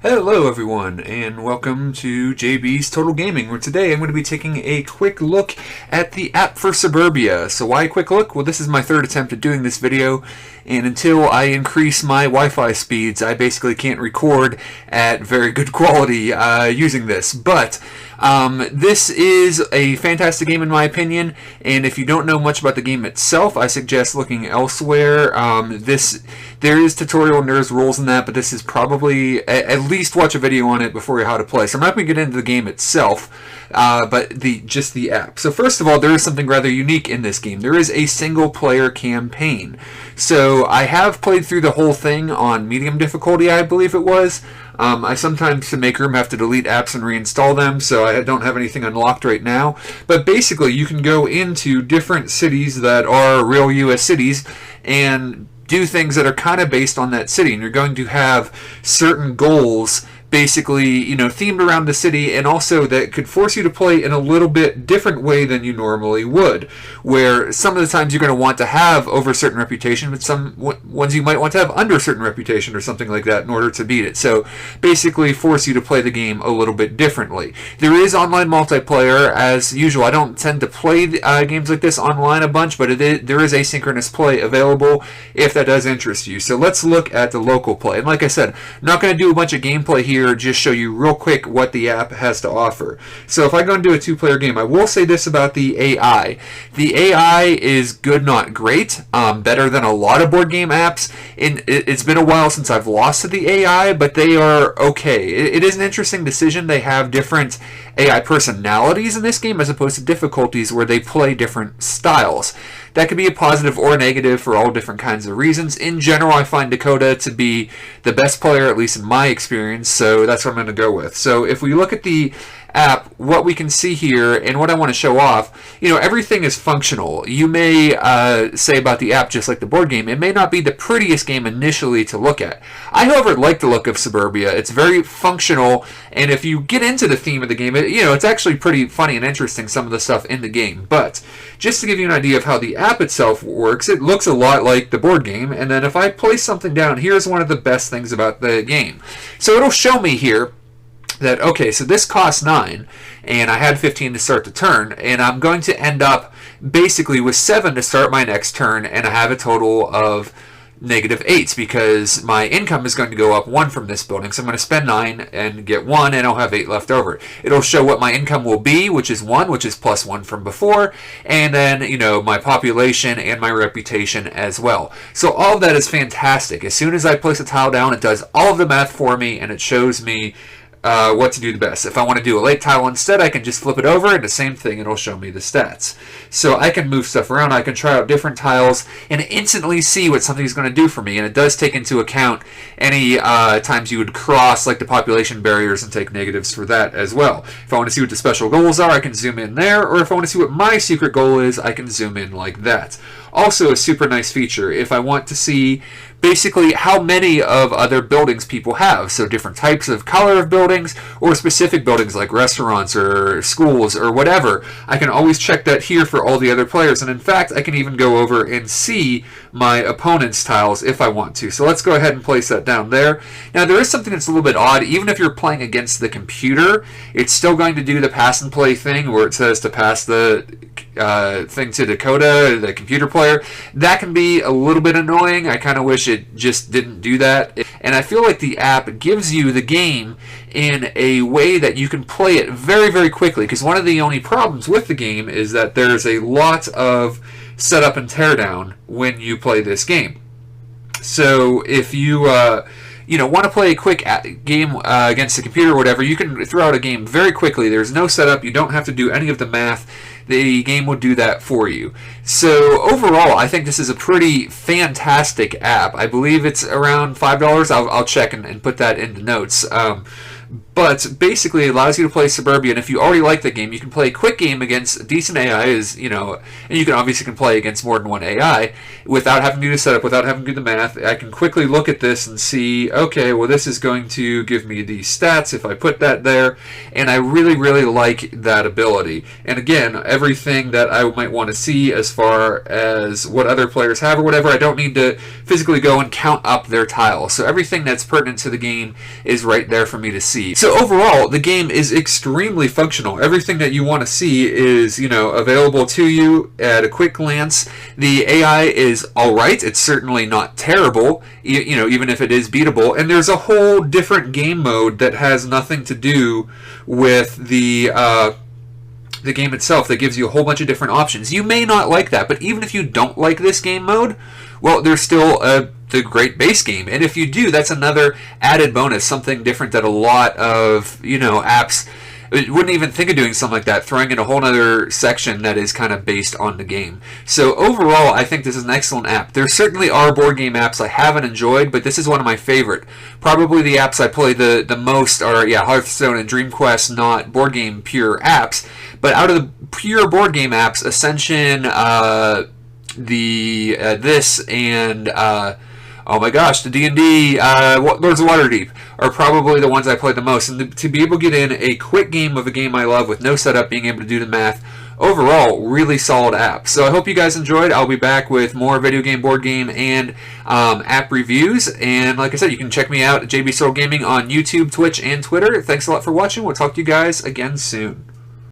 Hello everyone, and welcome to JB's Total Gaming, where today I'm going to be taking a quick look at the app for Suburbia. So why a quick look? Well, this is my third attempt at doing this video, and until I increase my Wi-Fi speeds, I basically can't record at very good quality using this. But this is a fantastic game in my opinion, and if you don't know much about the game itself, I suggest looking elsewhere. There is tutorial and there's rules in that, but this is probably, at least watch a video on it before you know how to play. So I'm not going to get into the game itself, but just the app. So first of all, there is something rather unique in this game. There is a single player campaign. So I have played through the whole thing on medium difficulty, I believe it was. I sometimes, to make room, have to delete apps and reinstall them, so I don't have anything unlocked right now. But basically, you can go into different cities that are real U.S. cities and do things that are kind of based on that city, and you're going to have certain goals basically, themed around the city, and also that could force you to play in a little bit different way than you normally would, where some of the times you're going to want to have over a certain reputation, but some ones you might want to have under a certain reputation or something like that in order to beat it. So basically force you to play the game a little bit differently. There is online multiplayer as usual. I don't tend to play games like this online a bunch, but there is asynchronous play available if that does interest you. So let's look at the local play. And like I said, I'm not going to do a bunch of gameplay here, just show you real quick what the app has to offer. So if I go and do a two-player game, I will say this about the AI. The AI is good, not great. Better than a lot of board game apps. It's been a while since I've lost to the AI, but they are okay. It is an interesting decision. They have different AI personalities in this game as opposed to difficulties where they play different styles. That could be a positive or a negative for all different kinds of reasons. In general, I find Dakota to be the best player, at least in my experience, so that's what I'm going to go with. So if we look at the app, what we can see here, and what I want to show off, everything is functional. You may say about the app, just like the board game, it may not be the prettiest game initially to look at. I, however, like the look of Suburbia. It's very functional, and if you get into the theme of the game, it's actually pretty funny and interesting, some of the stuff in the game. But just to give you an idea of how the app itself works, it looks a lot like the board game, and then if I place something down, here's one of the best things about the game. So it'll show me here that, okay, so this costs 9, and I had 15 to start the turn, and I'm going to end up basically with 7 to start my next turn, and I have a total of -8 because my income is going to go up 1 from this building. So I'm going to spend 9 and get 1, and I'll have 8 left over. It'll show what my income will be, which is 1, which is plus 1 from before, and then, my population and my reputation as well. So all of that is fantastic. As soon as I place a tile down, it does all of the math for me, and it shows me what to do the best. If I want to do a late tile instead, I can just flip it over, and the same thing, it'll show me the stats. So I can move stuff around, I can try out different tiles, and instantly see what something's going to do for me. And it does take into account any times you would cross, like the population barriers, and take negatives for that as well. If I want to see what the special goals are, I can zoom in there, or if I want to see what my secret goal is, I can zoom in like that. Also a super nice feature if I want to see basically how many of other buildings people have. So different types of color of buildings, or specific buildings like restaurants or schools or whatever. I can always check that here for all the other players. And in fact, I can even go over and see my opponent's tiles if I want to. So let's go ahead and place that down there. Now there is something that's a little bit odd. Even if you're playing against the computer, it's still going to do the pass and play thing where it says to pass the thing to Dakota, the computer player. That can be a little bit annoying. I kind of wish it just didn't do that. And I feel like the app gives you the game in a way that you can play it very, very quickly, because one of the only problems with the game is that there's a lot of setup and teardown when you play this game. So if you want to play a quick game against the computer or whatever, you can throw out a game very quickly. There's no setup. You don't have to do any of the math. The game will do that for you. So overall, I think this is a pretty fantastic app. I believe it's around $5. I'll check and put that in the notes. But basically, it allows you to play Suburbia, and if you already like the game, you can play a quick game against decent AI, and you can obviously play against more than one AI without having to do the setup, without having to do the math. I can quickly look at this and see, okay, well, this is going to give me these stats if I put that there, and I really, really like that ability. And again, everything that I might want to see as far as what other players have or whatever, I don't need to physically go and count up their tiles. So everything that's pertinent to the game is right there for me to see. So overall, the game is extremely functional. Everything that you want to see is, available to you at a quick glance. The AI is alright. It's certainly not terrible, even if it is beatable. And there's a whole different game mode that has nothing to do with the game itself, that gives you a whole bunch of different options. You may not like that, but even if you don't like this game mode, well, there's still the great base game. And if you do, that's another added bonus, something different that a lot of, apps wouldn't even think of doing something like that, throwing in a whole other section that is kind of based on the game. So overall, I think this is an excellent app. There certainly are board game apps I haven't enjoyed, but this is one of my favorite. Probably the apps I play the most are, Hearthstone and Dream Quest, not board game pure apps. But out of the pure board game apps, Ascension, this, and oh my gosh, the D&D, Lords of Waterdeep are probably the ones I play the most. And to be able to get in a quick game of a game I love with no setup, being able to do the math, overall, really solid app. So I hope you guys enjoyed. I'll be back with more video game, board game, and app reviews. And like I said, you can check me out at JB's Total Gaming on YouTube, Twitch, and Twitter. Thanks a lot for watching. We'll talk to you guys again soon.